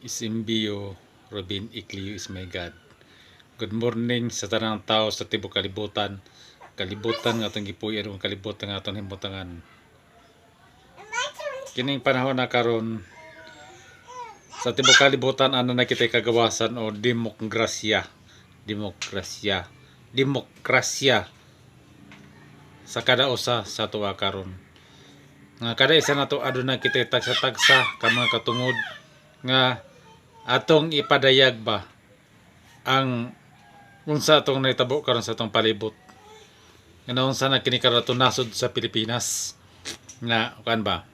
Isimbio Robin Iclio is my God. Good morning sa tanang tao sa tibok kalibutan. Kalibutan nga itong gipuyan o kalibutan nga itong himutangan. Kining panahon na karon sa tibok kalibutan ano na kita kagawasan o demokrasya. Demokrasya. Demokrasya sa kada usa sa tuwa karon. Nga kada isa na to aduna kita tagsa-tagsa ka mga katungod nga atong ipadayag ba ang unsa atong nahitabo karon sa atong palibot. Nga unsa na kini karon atong nasod sa Pilipinas nga kan ba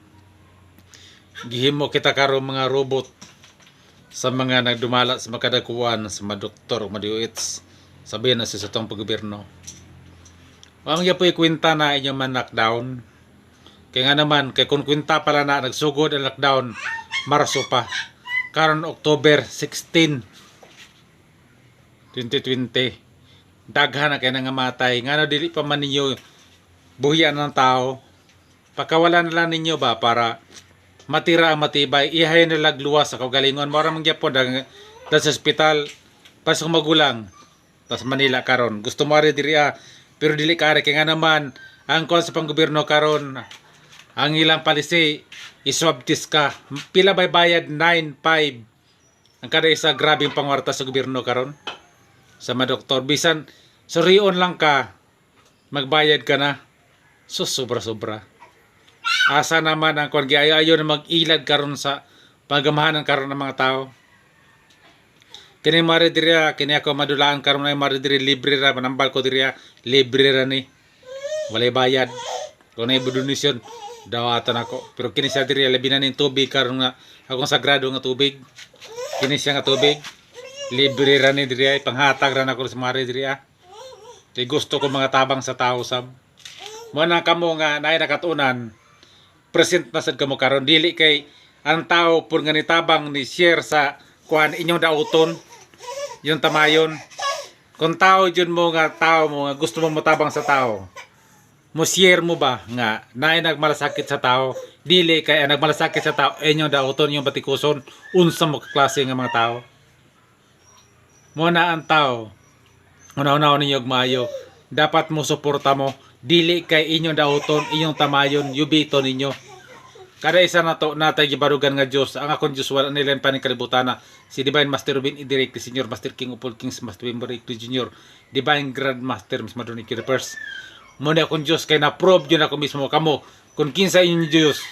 gihimo kita karon mga robot sa mga nagdumala sa makadakuan sa mga doktor o madiuits sabihin na sa atong paggobyerno. Ang yapoy kwenta na inyong man lockdown. Kaya nga naman, kay kung kwenta pala na nagsugod ang lockdown, Marso pa. Karon October 16, 2020. Daghan na kayo nga matay. Nga na dili pa man ninyo buhian ng tao. Pagkawala na lang ninyo ba para matira ang matibay. Ihay na lagluwas sa kagalingon. Maramang gyapon sa ospital. Pasok magulang. Tas Manila karon. Gusto mo rin diri pero dili kare kay nga naman ang kon sa panggobyerno karon ang ilang palisi iswab test ka pila bay bayad 9.5 ang kada isa grabing pangwarta sa gobyerno karon sa mga doktor bisan surion lang ka magbayad ka na so sobra asa naman ang kon giayo na mag-ilad karon sa pagamahanan karon ng mga tao. Kini mari diri kini ako madulaan karon ay mari diri libre ra manambal ko diri libre ra ni. Walay bayad. Kung ay donation dawatan ako. Pero kini sa diri labi na ning tubig karon nga akong sagrado nga tubig. Kini siya nga tubig libre ra ni diri ay panghatag ra nako sa mari diri Kay gusto ko mga tabang sa tao sab. Mo na kamo nga naay nakatunan. Present na sad kamo karon dili kay ang tao pur nga nitabang ni share sa kuan inyong dauton yung tamayon. Kung tao dyan mo nga tao mo nga gusto mo matabang sa tao, mo share mo ba nga naay nagmalasakit sa tao, dili kay nagmalasakit sa tao inyong dauton yung batikuson unsa mo klase nga mga tao. Mo na ang tao una-una ninyo maayo dapat mo suporta mo dili kay inyong dauton inyong tamayon yubito ninyo. Kada isa na to natay gibarugan nga Dios. Ang akong Dios wala nila paning kalibutan na si Divine Master Robin Idirect Senior Master King of all Kings Master Bimber Junior Divine Grand Master Miss Madonna Kirpers. Muna akong Dios kay na-prove yun ako mismo kamo kung kinsa inyong Dios.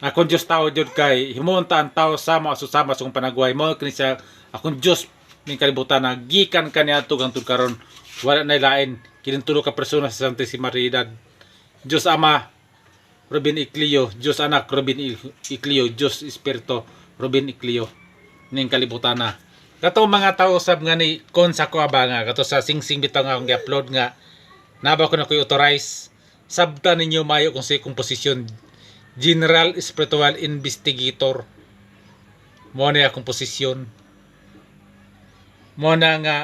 Akong Dios tao jud kay himunta ang tao sama susama sa panagway mo kini siya akong Dios ning kalibutan na gikan kaniadto hangtod karon wala na lain kining tulo ka persona sa Santissima Trinidad. Dios Ama Robin Iclio, Diyos Anak, Robin Iclio, Diyos Espiritu, Robin Iclio, ning kalibutan na. Kato mga tao sab nga ni kon sa ko ba nga, kato sa sing-sing bitaw nga akong i-upload nga, naba ko na ko'y authorize, sabta ninyo mayo kung sa ikong posisyon, General Spiritual Investigator, mo na akong posisyon, mo na nga,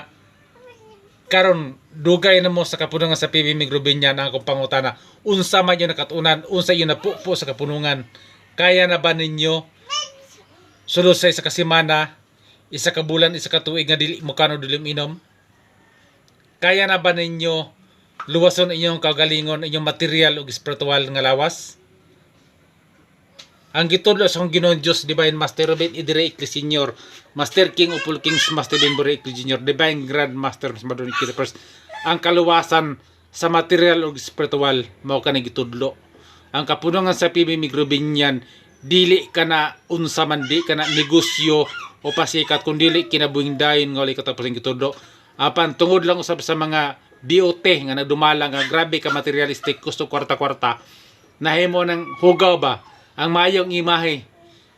karon dugay na mo sa kapunungan sa PB Migrobinyan ang akong pangutana unsa man yung nakatunan unsa yung napupo sa kapunungan kaya na ba ninyo sulod sa isa ka semana isa ka bulan isa ka tuig nga dili mo kano dili minom kaya na ba ninyo luwason inyong kagalingon inyong material ug spiritual nga lawas ang gitudlo sa akong Ginoong Dios Divine Master Robin Idirect Senior Master King of all Kings Master Bimber Junior Divine Grand Master Madonna Kirpers ang kaluwasan sa material ug spiritual mao ka gitudlo ang kapunungan sa PB Migrobinyan dili kana unsa man di kana negosyo o pasikat kun dili kinabuhing dayon nga wala katapos gitudlo apan tungod lang usab sa mga BOT nga nagdumala nga grabe ka materialistic gusto kwarta-kwarta nahimo ng hugaw ba ang mayong imahe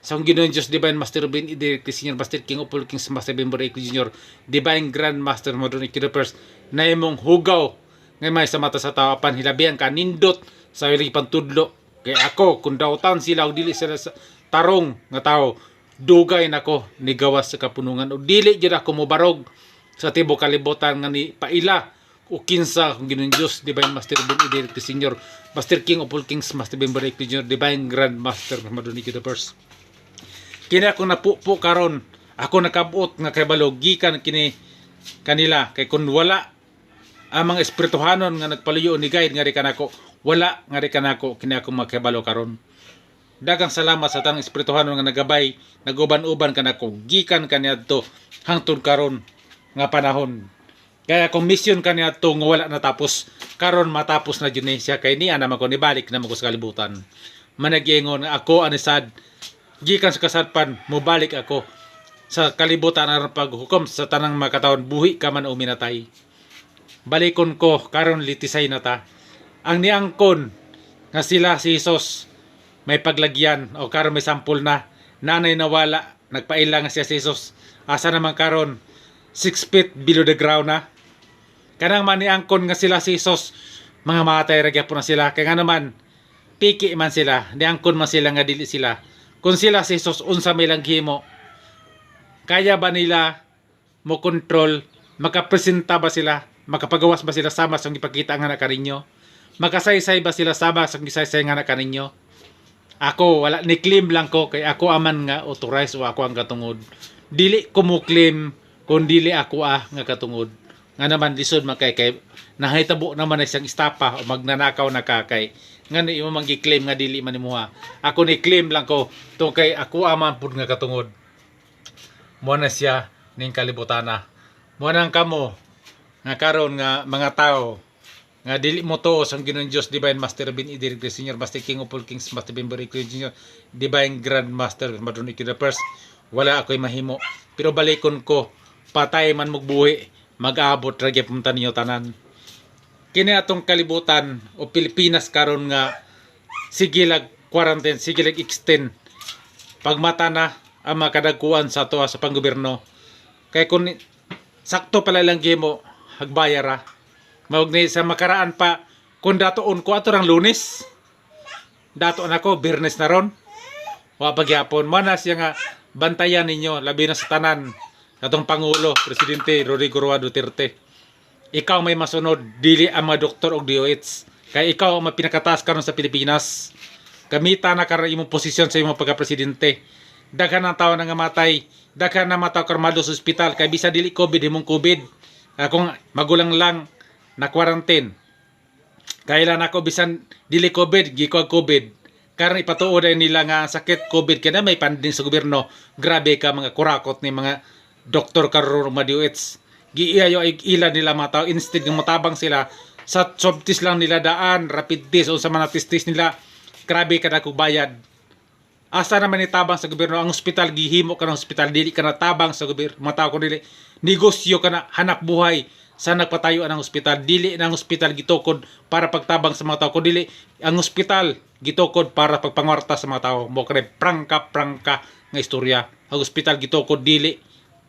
sa Ginoong Diyos Divine Master Robin Idirect Senior Master King of all Kings Master Bimber Junior Divine Grand Master Madonna Kirpers na imong hugaw ngay may sa mata sa tao apan hilabihan ka nindot sa ilang pantudlo kay ako kung dautan sila o dili sila sa tarong nga tao dugay nako ni gawas sa kapunungan o dili gyud ako mobarog sa tibuok kalibutan nga ni paila o kinsa kung Ginoong Diyos Divine Master Robin Idirect Senior Master King of all Kings Master Bimber Junior Divine Grand Master Madonna Kirpers Kini ako napupo karon, ako nakabuot nga kay balog gikan kini kanila kay kun wala ang mga espirituhanon nga nagpaluyo ni guide nga ri kanako, wala nga ri kanako kini ako makabalo karon. Dagang salamat sa tanang espirituhanon nga nagabay, naguban-uban kanako gikan kaniadto hangtod karon nga panahon. Kaya kung mission kaniadto nga wala natapos, karon matapos na jud ni siya kay niya naman ko nibalik na mo sa kalibutan. Managyengon ako anisad gikan sa kasadpan mobalik ako sa kalibutan aron paghukom sa tanang makataon buhi ka man o minatay. Balikon ko karon litisay na ta. Ang niangkon nga sila si Jesus may paglagyan o karon may sampol na nanay nawala nagpaila nga siya si Jesus asa naman karon 6 feet below the ground na kanang maniangkon nga sila si Jesus mga matay ra gyapon na sila kay nga naman piki man sila niangkon man sila nga dili sila kung sila si Jesus unsa may lang himo kaya ba nila mo control makapresenta ba sila makapagawas ba sila sama sa ipakita nga na kaninyo makasaysay ba sila sama sa gisaysay nga na kaninyo. Ako wala ni claim lang ko kay ako aman nga authorized o ako ang katungod dili ko mo claim kung dili ako nga katungod nga naman lisod makay kay nahitabo naman na siyang istapa o magnanakaw na kakay nga ni imo manggi-claim nga dili man imuha ako ni claim lang ko to kay ako aman pud nga katungod mo na siya ning kalibutana mo nang kamo nga karon nga mga tao nga dili mo tuos ang Ginoong Dios Divine Master bin Idirig the Senior Master King of all Kings Master bin Barikyo Junior Divine Grand Master Madron Ikyo the First wala ako'y mahimo pero balikon ko patay man magbuhi mag-aabot ra gyud punta ninyo tanan kini atong kalibutan o Pilipinas karon nga sige lag quarantine sige lag extend pagmata na ang makadagkuan sa tuwa sa panggobyerno kay kun sakto pala lang gimo hagbayara mawag ni sa makaraan pa kung datoon ko ato rang Lunes datoon ako Biyernes na ron wa pagyapon man na siya nga bantayan ninyo labi na sa tanan atong Pangulo Presidente Rodrigo Roa Duterte ikaw may masunod dili ang mga doktor og DOH kay ikaw ang pinakataas karon sa Pilipinas kamita na karon imong posisyon sa imong pagka-presidente daghan ang tawo nga matay daghan na mataw karmado sa ospital kay bisa dili COVID imong COVID kung magulang lang na quarantine kailan ako bisan dili COVID giko COVID karon ipatuod nila nga sakit COVID kaya may panding sa gobyerno grabe ka mga kurakot ni mga doktor karon mga DOH giiyayo ay ilan nila mga tao instead ng matabang sila sa swab test lang nila daan rapid test o sa mga test nila grabe ka na kung bayad asa naman itabang sa gobyerno ang ospital gihimo ka ng ospital dili ka na tabang sa gobyerno mga tao ko dili negosyo ka na hanap buhay sa nagpatayo ang ospital dili ang ospital gitukod para pagtabang sa mga tao ko dili ang ospital gitukod para pagpangwarta sa mga tao mo kay prangka nga istorya ang ospital gitukod dili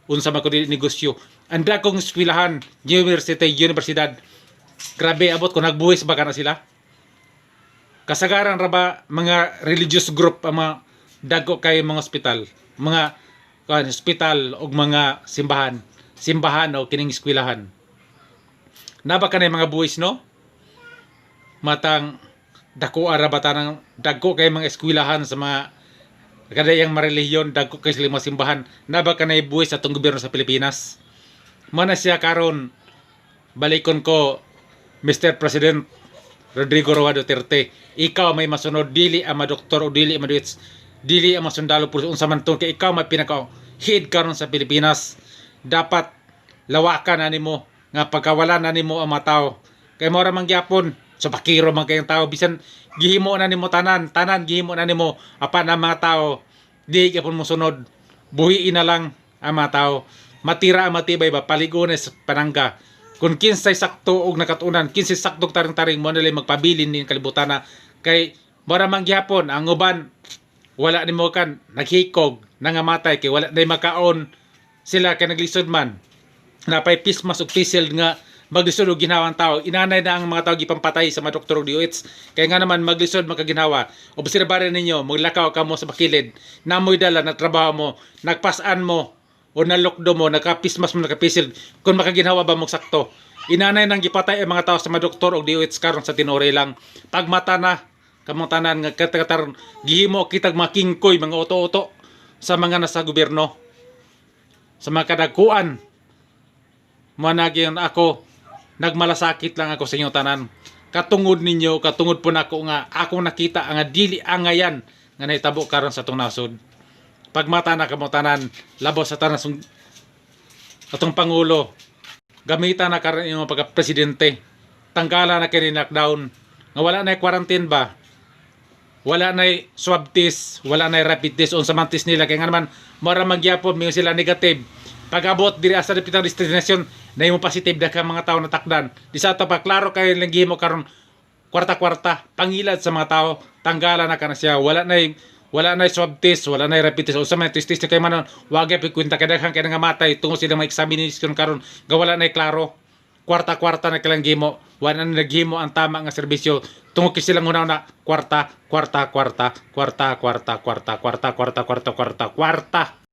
unsa man ko dili negosyo anda kong eskwelahan universidad grabe abot ko nagbuhis ba kana sila kasagaran ra ba mga religious group ang mga dagko kay mga ospital og mga simbahan o kining eskwelahan naba kanay mga buhis no matang dako ara ba tanang dagko kay mga eskwelahan sa mga kadayang marelihiyon dagko kay sila mga simbahan naba kanay buhis atong gobyerno sa Pilipinas mana siya karon balikon ko Mr. President Rodrigo Roa Duterte ikaw may masunod dili ang mga doktor o dili ang mga dili ang mga sundalo pulis unsa man to kay ikaw may pinaka head karon sa Pilipinas dapat lawakan na nimo nga pagkawala na nimo ang mga tao kay mao ra man gyapon so pakiro man kayong tao bisan gihimo na nimo tanan gihimo na nimo apan ang mga tao di gyapon mo sunod buhiin na lang ang mga tao matira ang matibay ba paligones panangga kung kinsay sakto og nakatunan kinsay sakto taring-taring mo nila magpabilin nin kalibutan na kay mara man gyapon ang uban wala nimo kan naghikog nangamatay kay wala day makaon sila kay naglisod man napay pismas og pisil nga maglisod og ginhawang tao inanay na ang mga tao gipampatay sa mga doktor og DOH kay nga naman maglisod makaginawa obserbahan ninyo maglakaw ka mo sa bakilid namoy dala na trabaho mo nagpasan mo o nalokdo mo nakapismas mo nakapisil kung makaginawa ba mo sakto inanay nang gipatay ang mga tao sa mga doktor og DOH karon sa tinore lang pagmata na kamong tanan nga katakatar gihimo kitag makingkoy mga oto-oto sa mga nasa gobyerno, sa mga kadagkuan. Managyon ako, nagmalasakit lang ako sa inyo tanan. Katungod ninyo, katungod po nako nga ako nakita nga dili angayan nga nahitabo karon sa atong nasod. Pagmata na kamo tanan, labos sa tanan atong pangulo. Gamitan na karon yung pagka-presidente. Tanggalan na kini lockdown. Nga wala na quarantine ba? Wala na swab test, wala na rapid test unsa man test nila kay nga naman mara magyapon mi sila negative. Pag-abot diri asa dipitang destination na yung positive da ka mga tao natakdan. Di sa ato pa klaro kay lang gihimo karon kwarta-kwarta pangilad sa mga tao. Tanggalan na kana siya. Wala na swab test, wala na rapid test. Unsa man test kay manon wag gyud kwenta kay daghan kay nga matay tungod sila ma-examination karon ga wala na klaro. Kwarta-kwarta na kilang gihimo. Wala na naghimo ang tama nga serbisyo. Tungod kay silang una na kwarta.